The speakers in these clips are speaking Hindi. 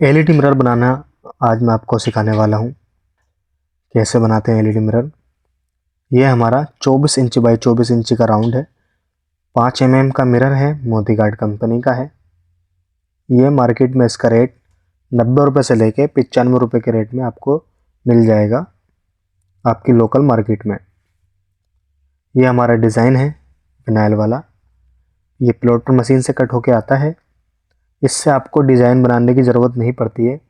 एलईडी मिरर बनाना आज मैं आपको सिखाने वाला हूँ। कैसे बनाते हैं एलईडी मिरर। ये हमारा 24 इंच बाई 24 इंच का राउंड है। 5 mm का मिरर है, मोदी गार्ड कंपनी का है। ये मार्केट में इसका रेट 90 रुपये से लेके 95 रुपये के रेट में आपको मिल जाएगा आपकी लोकल मार्केट में। ये हमारा डिज़ाइन है विनाइल वाला। ये प्लॉटर मशीन से कट होके आता है। इससे आपको डिज़ाइन बनाने की ज़रूरत नहीं पड़ती है,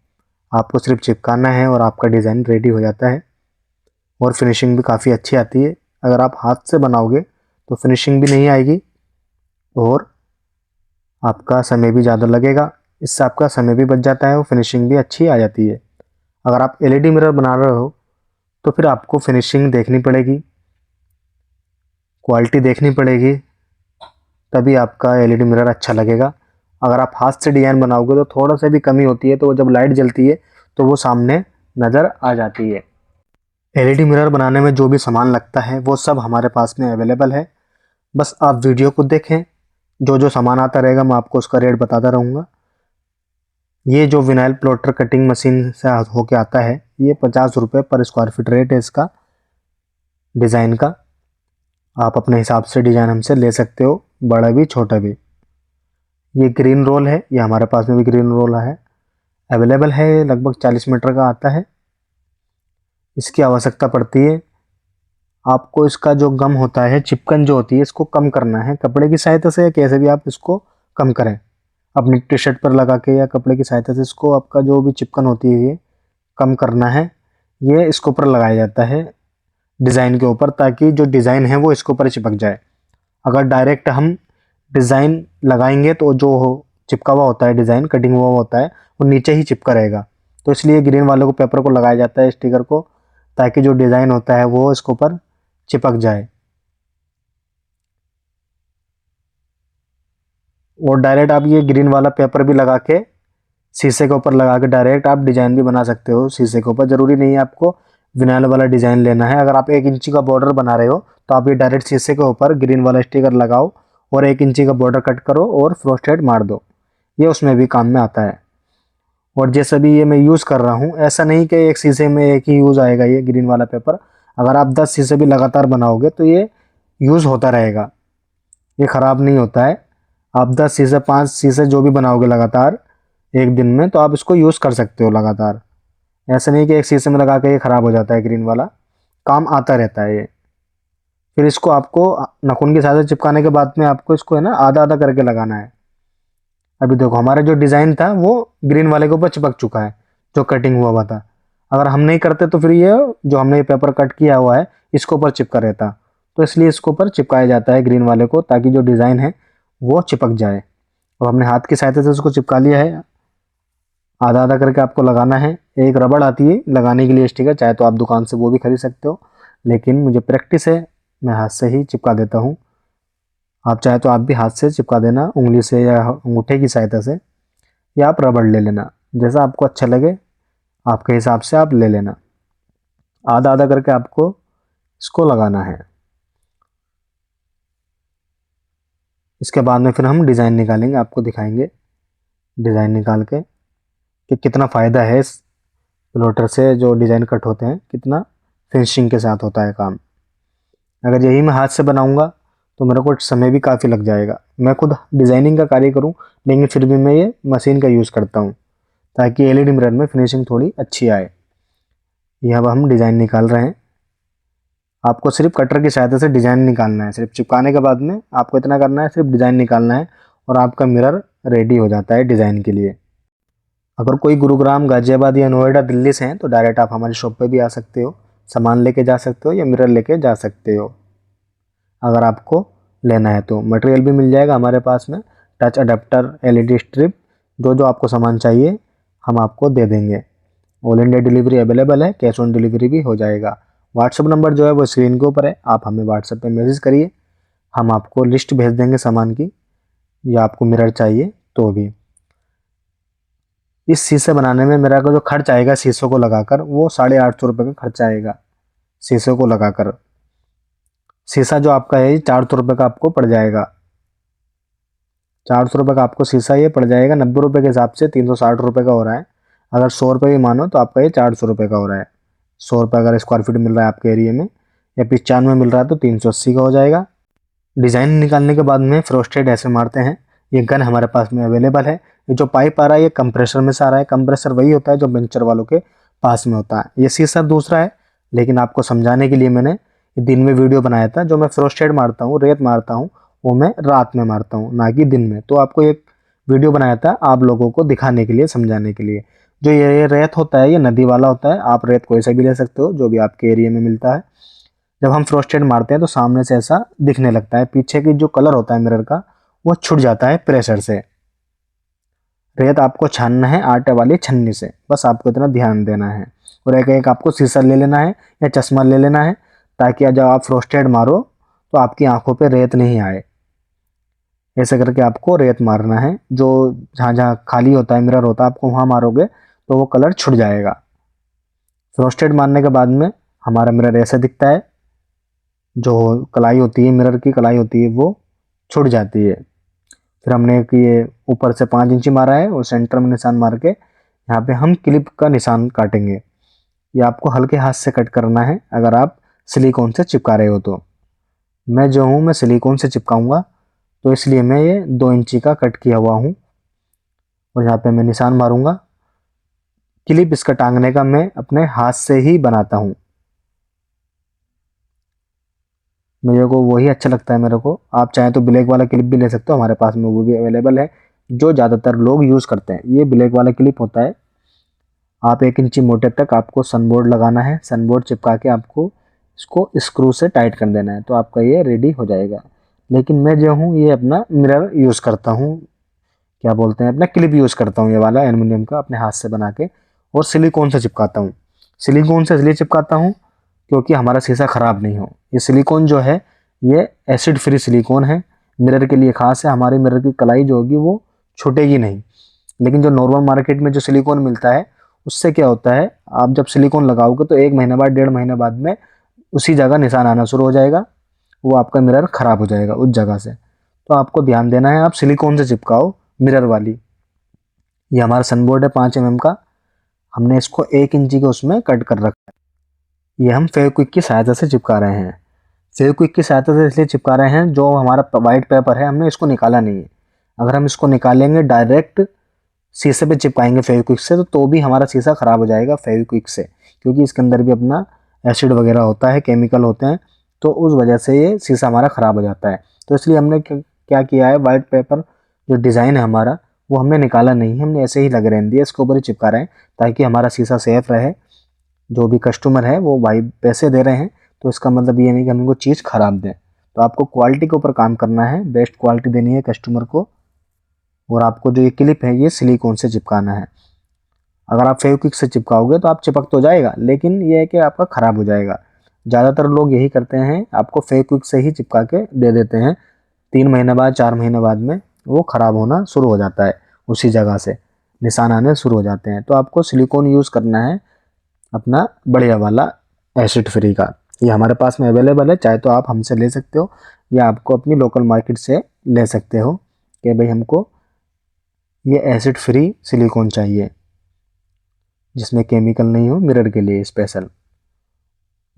आपको सिर्फ चिपकाना है और आपका डिज़ाइन रेडी हो जाता है। और फिनिशिंग भी काफ़ी अच्छी आती है। अगर आप हाथ से बनाओगे तो फिनिशिंग भी नहीं आएगी और आपका समय भी ज़्यादा लगेगा। इससे आपका समय भी बच जाता है और फिनिशिंग भी अच्छी आ जाती है। अगर आप एलईडी मिरर बना रहे हो तो फिर आपको फिनिशिंग देखनी पड़ेगी, क्वालिटी देखनी पड़ेगी, तभी आपका एलईडी मिरर अच्छा लगेगा। अगर आप हाथ से डिज़ाइन बनाओगे तो थोड़ा सा भी कमी होती है, तो जब लाइट जलती है तो वो सामने नज़र आ जाती है। एलईडी मिरर बनाने में जो भी सामान लगता है वो सब हमारे पास में अवेलेबल है। बस आप वीडियो को देखें, जो जो सामान आता रहेगा मैं आपको उसका रेट बताता रहूँगा। ये जो विनाइल प्लॉटर कटिंग मशीन से होके आता है, ये 50 रुपये पर स्क्वायर फीट रेट है इसका डिज़ाइन का। आप अपने हिसाब से डिज़ाइन हमसे ले सकते हो, बड़ा भी छोटा भी। ये ग्रीन रोल है, ये हमारे पास में भी ग्रीन रोल है अवेलेबल है। लगभग 40 मीटर का आता है। इसकी आवश्यकता पड़ती है आपको। इसका जो गम होता है, चिपकन जो होती है, इसको कम करना है कपड़े की सहायता से, या कैसे भी आप इसको कम करें अपनी टी शर्ट पर लगा के या कपड़े की सहायता से। इसको आपका जो भी चिपकन होती है ये कम करना है। ये इसके ऊपर लगाया जाता है डिज़ाइन के ऊपर, ताकि जो डिज़ाइन है वो इसके ऊपर चिपक जाए। अगर डायरेक्ट हम डिज़ाइन लगाएंगे तो जो चिपका हुआ होता है, डिज़ाइन कटिंग हुआ होता है, वो नीचे ही चिपका रहेगा। तो इसलिए ग्रीन वाले को पेपर को लगाया जाता है, स्टिकर को, ताकि जो डिज़ाइन होता है वो इसके ऊपर चिपक जाए। और डायरेक्ट आप ये ग्रीन वाला पेपर भी लगा के शीशे के ऊपर लगा के डायरेक्ट आप डिज़ाइन भी बना सकते हो शीशे के ऊपर। ज़रूरी नहीं है आपको विनाइल वाला डिज़ाइन लेना है। अगर आप 1 इंची का बॉर्डर बना रहे हो तो आप ये डायरेक्ट शीशे के ऊपर ग्रीन वाला स्टिकर लगाओ और 1 इंची का बॉर्डर कट करो और फ्रोस्टेड मार दो। ये उसमें भी काम में आता है। और जैसे भी ये मैं यूज़ कर रहा हूँ, ऐसा नहीं कि एक शीशे में एक ही यूज़ आएगा ये ग्रीन वाला पेपर। अगर आप 10 शीशे भी लगातार बनाओगे तो ये यूज़ होता रहेगा, ये ख़राब नहीं होता है। आप 10 शीशे 5 शीशे जो भी बनाओगे लगातार एक दिन में, तो आप इसको यूज़ कर सकते हो लगातार। ऐसा नहीं कि एक शीशे में लगा के ये ख़राब हो जाता है। ग्रीन वाला काम आता रहता है ये। फिर इसको आपको नाखून के साथ चिपकाने के बाद में आपको इसको है ना आधा आधा करके लगाना है। अभी देखो हमारा जो डिज़ाइन था वो ग्रीन वाले के ऊपर चिपक चुका है, जो कटिंग हुआ था। अगर हम नहीं करते तो फिर ये जो हमने ये पेपर कट किया हुआ है इसके ऊपर चिपका रहता। तो इसलिए इसके ऊपर चिपकाया जाता है ग्रीन वाले को, ताकि जो डिज़ाइन है वो चिपक जाए। अब हमने हाथ की सहायता से उसको चिपका लिया है। आधा आधा करके आपको लगाना है। एक रबड़ आती है लगाने के लिए स्टिकर, चाहे तो आप दुकान से वो भी खरीद सकते हो, लेकिन मुझे प्रैक्टिस है, मैं हाथ से ही चिपका देता हूँ। आप चाहे तो आप भी हाथ से चिपका देना, उंगली से या अंगूठे की सहायता से, या आप रबड़ ले लेना, जैसा आपको अच्छा लगे आपके हिसाब से आप ले लेना। आधा आधा करके आपको इसको लगाना है। इसके बाद में फिर हम डिज़ाइन निकालेंगे, आपको दिखाएंगे डिज़ाइन निकाल के कि कितना फ़ायदा है इस प्लॉटर से। जो डिज़ाइन कट होते हैं कितना फिनिशिंग के साथ होता है काम। अगर यही मैं हाथ से बनाऊंगा तो मेरे को समय भी काफ़ी लग जाएगा। मैं खुद डिज़ाइनिंग का कार्य करूं, लेकिन फिर भी मैं ये मशीन का यूज़ करता हूं, ताकि एलईडी मिरर में फिनिशिंग थोड़ी अच्छी आए। ये अब हम डिज़ाइन निकाल रहे हैं। आपको सिर्फ कटर की सहायता से डिज़ाइन निकालना है। सिर्फ चिपकाने के बाद में आपको इतना करना है, सिर्फ डिज़ाइन निकालना है और आपका मिरर रेडी हो जाता है डिज़ाइन के लिए। अगर कोई गुरुग्राम, गाजियाबाद या नोएडा, दिल्ली से हैं तो डायरेक्ट आप हमारी शॉप पे भी आ सकते हो, सामान लेके जा सकते हो या मिरर लेके जा सकते हो। अगर आपको लेना है तो मटेरियल भी मिल जाएगा हमारे पास में, टच अडेप्टर, एलईडी स्ट्रिप, जो जो आपको सामान चाहिए हम आपको दे देंगे। ऑल इंडिया डिलीवरी अवेलेबल है, कैश ऑन डिलीवरी भी हो जाएगा। व्हाट्सअप नंबर जो है वो स्क्रीन के ऊपर है, आप हमें व्हाट्सअप पे मैसेज करिए, हम आपको लिस्ट भेज देंगे सामान की, या आपको मिरर चाहिए तो भी। इस शीशे बनाने में मेरा का जो खर्च आएगा शीशों को लगाकर, वो 850 रुपये का खर्चा आएगा शीशों को लगाकर। शीशा जो आपका है 400 रुपये का आपको पड़ जाएगा। 400 रुपये का आपको शीशा ये पड़ जाएगा। 90 रुपये के हिसाब से 360 रुपये का हो रहा है। अगर 100 रुपये भी मानो तो आपका ये 400 रुपये का हो रहा है। 100 रुपये अगर स्क्वायर फीट मिल रहा है आपके एरिया में, या 95 मिल रहा है तो 380 का हो जाएगा। डिज़ाइन निकालने के बाद में फ्रोस्टेड ऐसे मारते हैं। ये गन हमारे पास में अवेलेबल है। ये जो पाइप आ रहा है ये कंप्रेसर में से आ रहा है। कंप्रेसर वही होता है जो पंचर वालों के पास में होता है। ये सीसर दूसरा है, लेकिन आपको समझाने के लिए मैंने दिन में वीडियो बनाया था। जो मैं फ्रोस्टेड मारता हूँ, रेत मारता हूँ, वो मैं रात में मारता हूँ, ना कि दिन में। तो आपको एक वीडियो बनाया था आप लोगों को दिखाने के लिए, समझाने के लिए। जो ये रेत होता है ये नदी वाला होता है। आप रेत कोई सा भी ले सकते हो, जो भी आपके एरिया में मिलता है। जब हम फ्रोस्टेड मारते हैं तो सामने से ऐसा दिखने लगता है। पीछे की जो कलर होता है मिरर का, वो छुट जाता है प्रेशर से। रेत आपको छानना है आटे वाली छन्नी से, बस आपको इतना ध्यान देना है। और एक एक आपको सीसर ले लेना है या चश्मा ले लेना है, ताकि जब आप फ्रोस्टेड मारो तो आपकी आंखों पे रेत नहीं आए। ऐसे करके आपको रेत मारना है। जो जहाँ जहाँ खाली होता है मिरर होता है, आपको वहाँ मारोगे तो वो कलर छुट जाएगा। फ्रोस्टेड मारने के बाद में हमारा मिरर ऐसे दिखता है। जो कलाई होती है, मिरर की कलाई होती है, वो छुट जाती है। फिर हमने एक ये ऊपर से 5 इंची मारा है और सेंटर में निशान मार के यहाँ पे हम क्लिप का निशान काटेंगे। ये आपको हल्के हाथ से कट करना है अगर आप सिलिकॉन से चिपका रहे हो तो। मैं जो हूँ मैं सिलिकॉन से चिपकाऊंगा, तो इसलिए मैं ये 2 इंची का कट किया हुआ हूँ और यहाँ पे मैं निशान मारूंगा। क्लिप इसका टांगने का मैं अपने हाथ से ही बनाता हूँ। मेरे को वही अच्छा लगता है मेरे को। आप चाहें तो ब्लैक वाला क्लिप भी ले सकते हो, हमारे पास में वो भी अवेलेबल है। जो ज़्यादातर लोग यूज़ करते हैं ये ब्लैक वाला क्लिप होता है। आप 1 इंची मोटे तक आपको सनबोर्ड लगाना है। सनबोर्ड चिपका के आपको इसको स्क्रू से टाइट कर देना है, तो आपका ये रेडी हो जाएगा। लेकिन मैं जो हूँ ये अपना मिरर यूज़ करता हूँ, क्या बोलते हैं, अपना क्लिप यूज़ करता हूँ ये वाला एल्युमिनियम का, अपने हाथ से बना के। और सिलिकॉन से चिपकाता हूँ। सिलिकॉन से इसलिए चिपकाता हूँ क्योंकि हमारा शीशा ख़राब नहीं हो। ये सिलिकॉन जो है ये एसिड फ्री सिलिकॉन है, मिरर के लिए ख़ास है। हमारी मिरर की कलाई जो होगी वो छूटेगी नहीं। लेकिन जो नॉर्मल मार्केट में जो सिलिकॉन मिलता है उससे क्या होता है, आप जब सिलिकॉन लगाओगे तो 1 महीने बाद, 1.5 महीने बाद में उसी जगह निशान आना शुरू हो जाएगा। वो आपका मिरर ख़राब हो जाएगा उस जगह से। तो आपको ध्यान देना है, आप सिलिकॉन से चिपकाओ मिरर वाली। ये हमारा सनबोर्ड है 5 mm का। हमने इसको 1 इंची के उसमें कट कर रखा है। ये हम फेविक्विक की सहायता से चिपका रहे हैं। फेविक्विक की सहायता से इसलिए चिपका रहे हैं, जो हमारा वाइट पेपर है हमने इसको निकाला नहीं है। अगर हम इसको निकालेंगे डायरेक्ट शीशे पे चिपकाएंगे फेविक्विक से, तो भी हमारा शीशा ख़राब हो जाएगा फेविक्विक से, क्योंकि इसके अंदर भी अपना एसिड वगैरह होता है, केमिकल होते हैं। तो उस वजह से ये शीशा हमारा ख़राब हो जाता है। तो इसलिए हमने क्या किया है, वाइट पेपर जो डिज़ाइन है हमारा वो हमने निकाला नहीं, हमने ऐसे ही लग रहने दिया, इसके ऊपर ही चिपका रहे हैं, ताकि हमारा शीशा सेफ रहे। जो भी कस्टमर है वो भाई पैसे दे रहे हैं, तो इसका मतलब ये नहीं कि हम इनको चीज़ ख़राब दें। तो आपको क्वालिटी के ऊपर काम करना है, बेस्ट क्वालिटी देनी है कस्टमर को। और आपको जो ये क्लिप है ये सिलिकॉन से चिपकाना है। अगर आप फेविक्विक से चिपकाओगे तो आप चिपक तो जाएगा, लेकिन ये है कि आपका ख़राब हो जाएगा। ज़्यादातर लोग यही करते हैं, आपको फेविक्विक से ही चिपका के दे देते हैं। 3 महीने बाद, 4 महीने बाद में वो ख़राब होना शुरू हो जाता है, उसी जगह से निशान आने शुरू हो जाते हैं। तो आपको सिलिकॉन यूज़ करना है अपना बढ़िया वाला एसिड फ्री का। ये हमारे पास में अवेलेबल है, चाहे तो आप हमसे ले सकते हो या आपको अपनी लोकल मार्केट से ले सकते हो कि भाई हमको ये एसिड फ्री सिलिकॉन चाहिए जिसमें केमिकल नहीं हो, मिरर के लिए स्पेशल।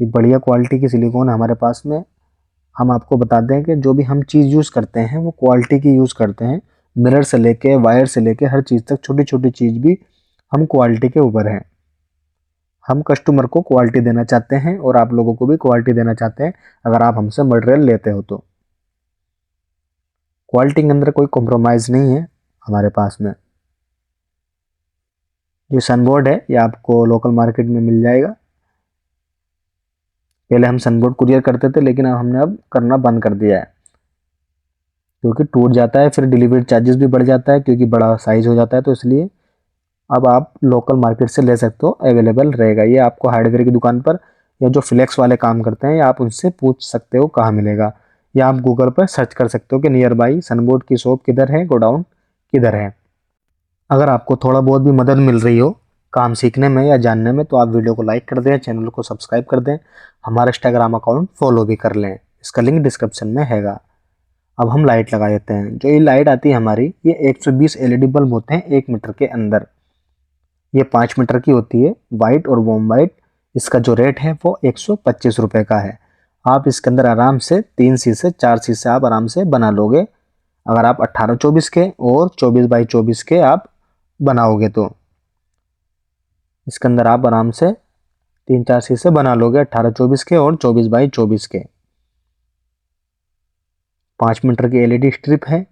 ये बढ़िया क्वालिटी की सिलिकॉन है हमारे पास में। हम आपको बता दें कि जो भी हम चीज़ यूज़ करते हैं वो क्वालिटी की यूज़ करते हैं। मिरर से लेके, वायर से लेके, हर चीज़ तक, छोटी छोटी चीज़ भी हम क्वालिटी के ऊपर हैं। हम कस्टमर को क्वालिटी देना चाहते हैं और आप लोगों को भी क्वालिटी देना चाहते हैं अगर आप हमसे मटेरियल लेते हो तो। क्वालिटी के अंदर कोई कॉम्प्रोमाइज़ नहीं है हमारे पास में। जो सनबोर्ड है ये आपको लोकल मार्केट में मिल जाएगा। पहले हम सनबोर्ड कुरियर करते थे, लेकिन हमने अब करना बंद कर दिया है, क्योंकि टूट जाता है, फिर डिलीवरी चार्जेस भी बढ़ जाता है, क्योंकि बड़ा साइज़ हो जाता है। तो इसलिए अब आप लोकल मार्केट से ले सकते हो, अवेलेबल रहेगा। ये आपको हार्डवेयर की दुकान पर, या जो फ्लेक्स वाले काम करते हैं, या आप उनसे पूछ सकते हो कहाँ मिलेगा, या आप गूगल पर सर्च कर सकते हो कि नियर बाई सनबोर्ड की शॉप किधर है, गोडाउन किधर है। अगर आपको थोड़ा बहुत भी मदद मिल रही हो काम सीखने में या जानने में, तो आप वीडियो को लाइक कर दें, चैनल को सब्सक्राइब कर दें, हमारा इंस्टाग्राम अकाउंट फॉलो भी कर लें, इसका लिंक डिस्क्रिप्शन में हैगा। अब हम लाइट लगा देते हैं। जो ये लाइट आती है हमारी, ये 120 LED बल्ब होते हैं 1 मीटर के अंदर। ये 5 मीटर की होती है, वाइट और वॉर्म वाइट। इसका जो रेट है वो 125 रुपये का है। आप इसके अंदर आराम से 3 शीशे 4 शीशे आप आराम से बना लोगे, अगर आप 18-24 के और 24x24 के आप बनाओगे तो इसके अंदर आप आराम से 3-4 शीशे बना लोगे 18-24 के और 24x24 के। 5 मीटर की एलईडी स्ट्रिप है,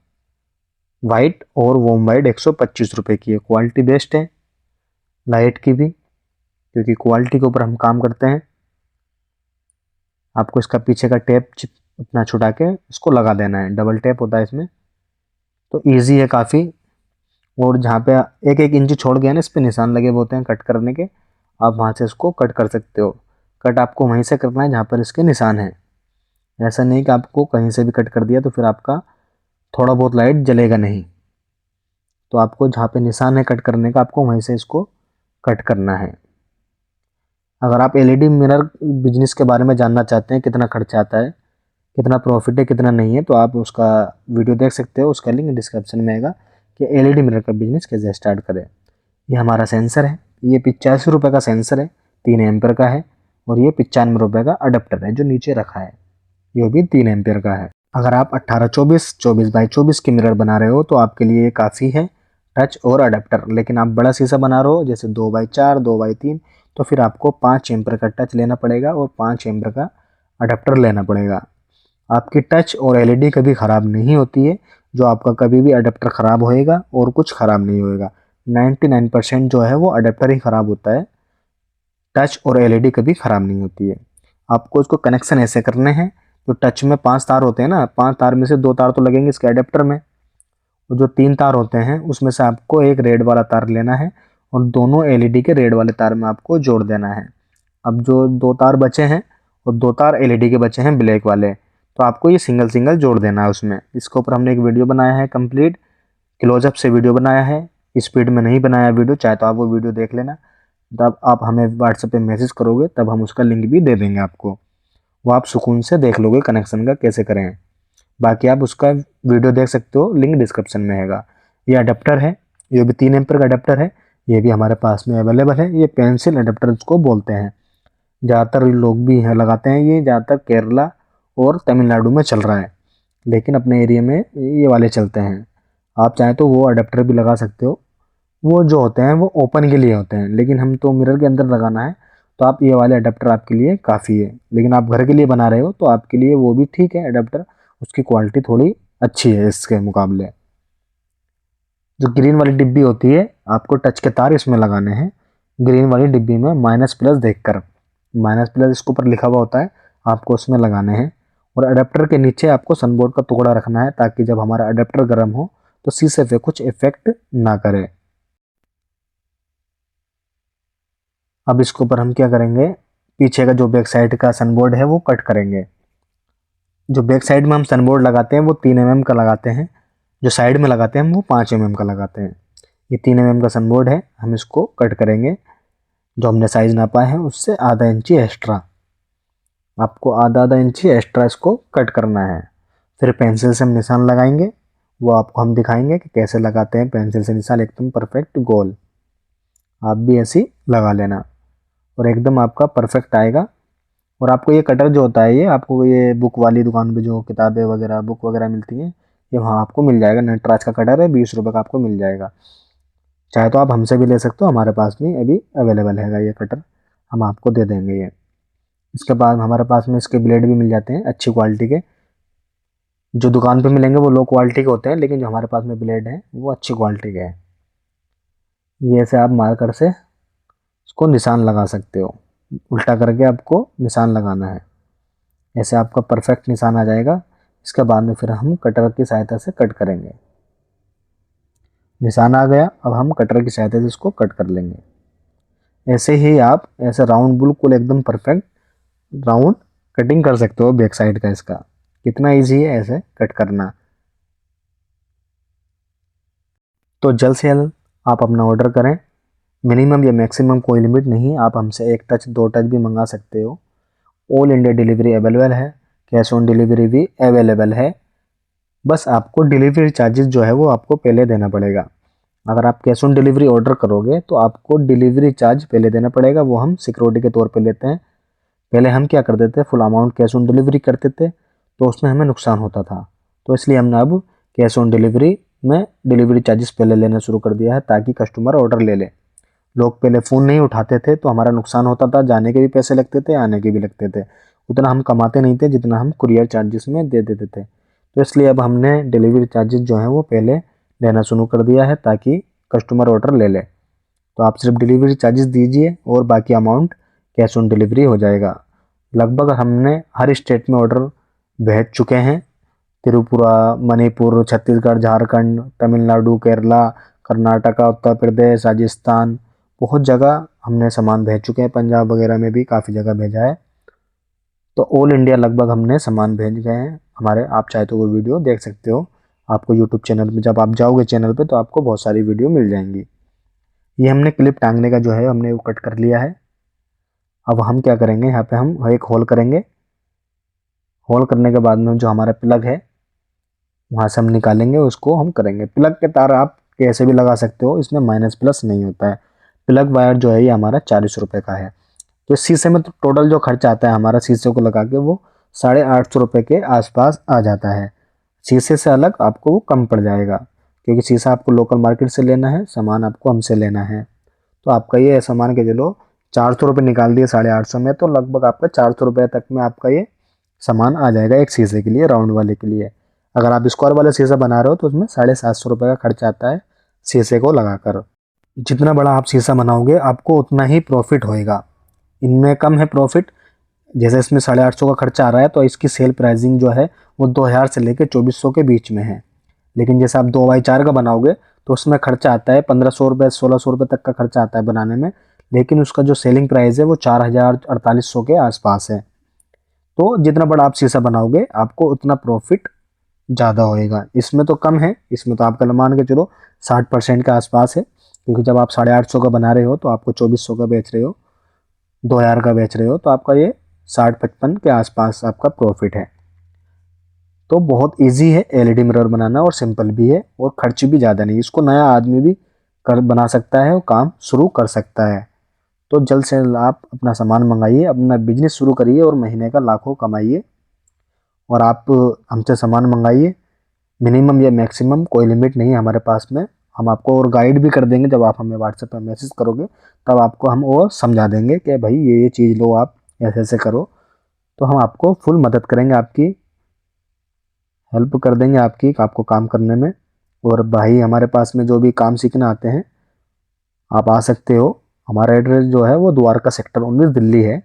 वाइट और वॉर्म वाइट, 125 रुपये की है। क्वालिटी बेस्ट है लाइट की भी, क्योंकि क्वालिटी के ऊपर हम काम करते हैं। आपको इसका पीछे का टेप अपना छुटा के इसको लगा देना है, डबल टेप होता है इसमें, तो इजी है काफ़ी। और जहाँ पे 1-1 इंच छोड़ गया ना, इस पर निशान लगे हुए होते हैं कट करने के, आप वहाँ से इसको कट कर सकते हो। कट आपको वहीं से करना है जहाँ पर इसके निशान हैं। ऐसा नहीं कि आपको कहीं से भी कट कर दिया तो फिर आपका थोड़ा बहुत लाइट जलेगा नहीं। तो आपको जहाँ पे निशान है कट करने का, आपको वहीं से इसको कट करना है। अगर आप एलईडी मिरर बिजनेस के बारे में जानना चाहते हैं, कितना खर्चा आता है, कितना प्रॉफिट है, कितना नहीं है, तो आप उसका वीडियो देख सकते हो। उसका लिंक डिस्क्रिप्शन में आएगा कि एलईडी मिरर का बिजनेस कैसे स्टार्ट करें। ये हमारा सेंसर है, ये 85 रुपये का सेंसर है, 3 एम्पियर का है। और ये 95 रुपये का अडेप्टर है जो नीचे रखा है, ये भी 3 एम्पियर का है। अगर आप 18-24, 24x24 की मिरर बना रहे हो तो आपके लिए ये काफ़ी है, टच और अडेप्टर। लेकिन आप बड़ा शीशा बना रहे हो जैसे 2x4, 2x3, तो फिर आपको 5 एम्पियर का टच लेना पड़ेगा और 5 एम्पियर का अडेप्टर लेना पड़ेगा। आपकी टच और एलईडी कभी ख़राब नहीं होती है, जो आपका कभी भी अडेप्टर ख़राब होएगा और कुछ ख़राब नहीं होएगा। 99% जो है वो अडेप्टर ही ख़राब होता है, टच और एलईडी कभी ख़राब नहीं होती है। आपको इसको कनेक्शन ऐसे करने हैं, तो टच में 5 तार होते हैं ना, 5 तार में से 2 तार तो लगेंगे इसके अडेप्टर में, और जो 3 तार होते हैं उसमें से आपको एक रेड वाला तार लेना है और दोनों एलईडी के रेड वाले तार में आपको जोड़ देना है। अब जो 2 तार बचे हैं और 2 तार एलईडी के बचे हैं ब्लैक वाले, तो आपको ये सिंगल सिंगल जोड़ देना है उसमें। इसके ऊपर हमने एक वीडियो बनाया है कंप्लीट, क्लोजअप से वीडियो बनाया है, स्पीड में नहीं बनाया वीडियो, चाहे तो आप वो वीडियो देख लेना। तब आप हमें व्हाट्सएप पे मैसेज करोगे तब हम उसका लिंक भी दे देंगे आपको, वो आप सुकून से देख लोगे कनेक्शन का कैसे करें। बाकी आप उसका वीडियो देख सकते हो, लिंक डिस्क्रिप्शन में हैगा। ये अडेप्टर है, ये भी 3 एम्पियर का अडेप्टर है, ये भी हमारे पास में अवेलेबल है। ये पेंसिल अडेप्टर इसको बोलते हैं, ज़्यादातर लोग भी हैं लगाते हैं। ये ज़्यादातर केरला और तमिलनाडु में चल रहा है, लेकिन अपने एरिया में ये वाले चलते हैं। आप चाहें तो वो अडेप्टर भी लगा सकते हो, वो जो होते हैं वो ओपन के लिए होते हैं, लेकिन हम तो मिरर के अंदर लगाना है, तो आप ये वाले अडेप्टर आपके लिए काफ़ी है। लेकिन आप घर के लिए बना रहे हो तो आपके लिए वो भी ठीक है अडेप्टर, उसकी क्वालिटी थोड़ी अच्छी है इसके मुकाबले। जो ग्रीन वाली डिब्बी होती है, आपको टच के तार इसमें लगाने हैं। ग्रीन वाली डिब्बी में माइनस प्लस देखकर, माइनस प्लस इसके ऊपर लिखा हुआ होता है, आपको उसमें लगाने हैं। और अडेप्टर के नीचे आपको सनबोर्ड का टुकड़ा रखना है, ताकि जब हमारा अडेप्टर गर्म हो तो शीशे पे कुछ इफेक्ट ना करे। अब इसके ऊपर हम क्या करेंगे, पीछे का जो बैक साइड का सनबोर्ड है वो कट करेंगे। जो बैक साइड में हम सनबोर्ड लगाते हैं वो 3 mm का लगाते हैं, जो साइड में लगाते हैं हम वो 5 mm का लगाते हैं। ये 3 mm का सनबोर्ड है, हम इसको कट करेंगे। जो हमने साइज़ नापा है उससे आधा इंची एक्स्ट्रा, आपको आधा इंची एक्स्ट्रा इसको कट करना है। फिर पेंसिल से हम निशान लगाएंगे, वो आपको हम दिखाएंगे कि कैसे लगाते हैं पेंसिल से निशान, एकदम परफेक्ट गोल। आप भी ऐसे ही लगा लेना और एकदम आपका परफेक्ट आएगा। और आपको ये कटर जो होता है, ये आपको ये बुक वाली दुकान पे जो किताबें वगैरह बुक वगैरह मिलती हैं, ये वहाँ आपको मिल जाएगा। नटराज का कटर है, 20 रुपये का आपको मिल जाएगा। चाहे तो आप हमसे भी ले सकते हो, हमारे पास भी अभी अवेलेबल है ये कटर, हम आपको दे देंगे ये। इसके बाद हमारे पास में इसके ब्लेड भी मिल जाते हैं अच्छी क्वालिटी के। जो दुकान पे मिलेंगे वो लो क्वालिटी के होते हैं, लेकिन जो हमारे पास में ब्लेड हैं वो अच्छी क्वालिटी के हैं। ये ऐसे आप मार्कर से इसको निशान लगा सकते हो, उल्टा करके आपको निशान लगाना है, ऐसे आपका परफेक्ट निशान आ जाएगा। इसके बाद में फिर हम कटर की सहायता से कट करेंगे। निशान आ गया, अब हम कटर की सहायता से इसको कट कर लेंगे। ऐसे ही आप ऐसे राउंड बिल्कुल एकदम परफेक्ट राउंड कटिंग कर सकते हो बैक साइड का। इसका कितना इजी है ऐसे कट करना। तो जल्द से जल्द आप अपना ऑर्डर करें, मिनिमम या मैक्सिमम कोई लिमिट नहीं, आप हमसे 1 टच 2 टच भी मंगा सकते हो। ऑल इंडिया डिलीवरी अवेलेबल है, कैश ऑन डिलीवरी भी अवेलेबल है। बस आपको डिलीवरी चार्जेस जो है वो आपको पहले देना पड़ेगा। अगर आप कैश ऑन डिलीवरी ऑर्डर करोगे तो आपको डिलीवरी चार्ज पहले देना पड़ेगा, वो हम सिक्योरिटी के तौर पे लेते हैं। पहले हम क्या करते थे, full amount cash on delivery करते थे तो उसमें हमें नुकसान होता था, तो इसलिए हमने अब कैश ऑन डिलीवरी में डिलीवरी चार्जेस पहले लेना शुरू कर दिया है ताकि कस्टमर ऑर्डर ले ले। लोग पहले फ़ोन नहीं उठाते थे तो हमारा नुकसान होता था, जाने के भी पैसे लगते थे, आने के भी लगते थे, उतना हम कमाते नहीं थे जितना हम कुरियर चार्जेस में दे देते थे। तो इसलिए अब हमने डिलीवरी चार्जेस जो हैं वो पहले लेना शुरू कर दिया है ताकि कस्टमर ऑर्डर ले ले। तो आप सिर्फ डिलीवरी चार्जेस दीजिए और बाकी अमाउंट कैश ऑन डिलीवरी हो जाएगा। लगभग हमने हर स्टेट में ऑर्डर भेज चुके हैं, त्रिपुरा, मणिपुर, छत्तीसगढ़, झारखंड, तमिलनाडु, केरला, कर्नाटका, उत्तर प्रदेश, राजस्थान, बहुत जगह हमने सामान भेज चुके हैं, पंजाब वगैरह में भी काफ़ी जगह भेजा है। तो ऑल इंडिया लगभग हमने सामान भेज गए हैं हमारे। आप चाहे तो वो वीडियो देख सकते हो, आपको यूट्यूब चैनल में जब आप जाओगे चैनल पे तो आपको बहुत सारी वीडियो मिल जाएंगी। ये हमने क्लिप टांगने का जो है हमने वो कट कर लिया है। अब हम क्या करेंगे, यहाँ पे हम एक होल करेंगे। होल करने के बाद में जो हमारा प्लग है वहाँ से हम निकालेंगे, उसको हम करेंगे। प्लग के तार आप कैसे भी लगा सकते हो, इसमें माइनस प्लस नहीं होता है। प्लग वायर जो है ये हमारा 40 रुपये का है। तो शीशे में तो टोटल जो खर्चा आता है हमारा शीशे को लगा के वो 850 रुपये के आसपास आ जाता है। शीशे से अलग आपको वो कम पड़ जाएगा, क्योंकि शीशा आपको लोकल मार्केट से लेना है, सामान आपको हमसे लेना है। तो आपका ये सामान के चलो 400 रुपये निकाल दिए 850 में, तो लगभग आपका 400 रुपये तक में आपका ये सामान आ जाएगा एक शीशे के लिए, राउंड वाले के लिए। अगर आप स्क्वायर वाला शीशा बना रहे हो तो उसमें 750 रुपये का खर्चा आता है शीशे को लगाकर। जितना बड़ा आप शीशा बनाओगे आपको उतना ही प्रॉफिट होएगा, इनमें कम है प्रॉफिट। जैसे इसमें 850 का खर्चा आ रहा है तो इसकी सेल प्राइसिंग जो है वो 2000 से लेकर 2400 के बीच में है। लेकिन जैसे आप 2x4 का बनाओगे तो उसमें खर्चा आता है 1500 रुपये, 1600 रुपये तक का खर्चा आता है बनाने में, लेकिन उसका जो सेलिंग प्राइस है वो 4000, 4800 के आसपास है। तो जितना बड़ा आप शीशा बनाओगे आपको उतना प्रॉफिट ज़्यादा होएगा। इसमें तो कम है, इसमें तो आपका मान के चलो 60% के आसपास है, क्योंकि जब आप 850 का बना रहे हो तो आपको 2400 का बेच रहे हो, 2000 का बेच रहे हो, तो आपका ये 60-55 के आसपास आपका प्रॉफिट है। तो बहुत इजी है एलईडी मिरर बनाना और सिंपल भी है और खर्च भी ज़्यादा नहीं। इसको नया आदमी भी कर बना सकता है और काम शुरू कर सकता है। तो जल्द से जल्द आप अपना सामान मंगाइए, अपना बिजनेस शुरू करिए और महीने का लाखों कमाइए। और आप हमसे सामान मंगाइए, मिनिमम या मैक्सिमम कोई लिमिट नहीं है हमारे पास में। हम आपको और गाइड भी कर देंगे, जब आप हमें व्हाट्सएप पर मैसेज करोगे तब आपको हम और समझा देंगे कि भाई ये चीज़ लो, आप ऐसे ऐसे करो। तो हम आपको फुल मदद करेंगे, आपकी हेल्प कर देंगे आपको काम करने में। और भाई हमारे पास में जो भी काम सीखने आते हैं आप आ सकते हो। हमारा एड्रेस जो है वो द्वारका सेक्टर 19 दिल्ली है।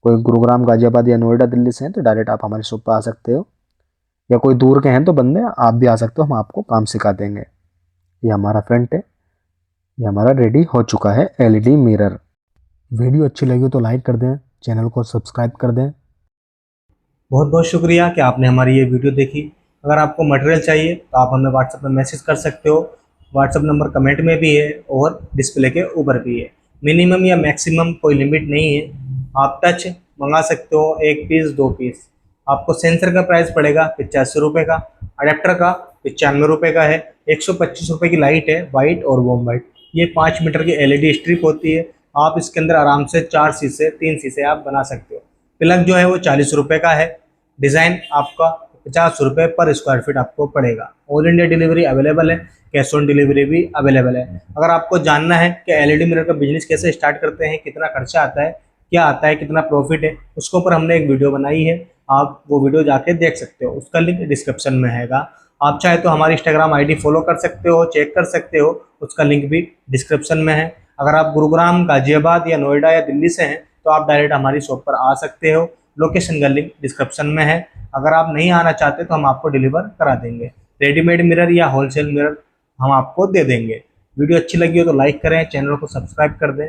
कोई गुरुग्राम, गाजियाबाद या नोएडा दिल्ली से हैं तो डायरेक्ट आप हमारी शॉप पर आ सकते हो, या कोई दूर के हैं तो बंदे आप भी आ सकते हो, हम आपको काम सिखा देंगे। ये हमारा फ्रंट है, ये हमारा रेडी हो चुका है एलईडी मिरर। वीडियो अच्छी लगी हो तो लाइक कर दें, चैनल को सब्सक्राइब कर दें। बहुत बहुत शुक्रिया कि आपने हमारी ये वीडियो देखी। अगर आपको मटेरियल चाहिए तो आप हमें व्हाट्सएप में मैसेज कर सकते हो। व्हाट्सएप नंबर कमेंट में भी है और डिस्प्ले के ऊपर भी है। मिनिमम या मैक्सिमम कोई लिमिट नहीं है, आप टच मंगा सकते हो, 1 पीस 2 पीस। आपको सेंसर का प्राइस पड़ेगा 85 रुपये का, अडेप्टर का 95 रुपये का है, 125 रुपये की लाइट है, वाइट और वॉर्म वाइट। ये 5 मीटर की एलईडी स्ट्रिप होती है। आप इसके अंदर आराम से 4 शीशे 3 शीशे आप बना सकते हो। प्लग जो है वो 40 रुपये का है। डिज़ाइन आपका 50 रुपये पर स्क्वायर फीट आपको पड़ेगा। ऑल इंडिया डिलीवरी अवेलेबल है, कैश ऑन डिलीवरी भी अवेलेबल है। अगर आपको जानना है कि एलईडी मिरर का बिजनेस कैसे स्टार्ट करते हैं, कितना खर्चा आता है, क्या आता है, कितना प्रॉफिट है, उसके ऊपर हमने एक वीडियो बनाई है। आप वो वीडियो जाके देख सकते हो, उसका लिंक डिस्क्रिप्शन में हैगा। आप चाहे तो हमारी इंस्टाग्राम आईडी फॉलो कर सकते हो, चेक कर सकते हो, उसका लिंक भी डिस्क्रिप्शन में है। अगर आप गुरुग्राम, गाजियाबाद या नोएडा या दिल्ली से हैं तो आप डायरेक्ट हमारी शॉप पर आ सकते हो। लोकेशन का लिंक डिस्क्रिप्शन में है। अगर आप नहीं आना चाहते तो हम आपको डिलीवर करा देंगे। रेडीमेड मिरर या होलसेल मिरर हम आपको दे देंगे। वीडियो अच्छी लगी हो तो लाइक करें, चैनल को सब्सक्राइब कर दें।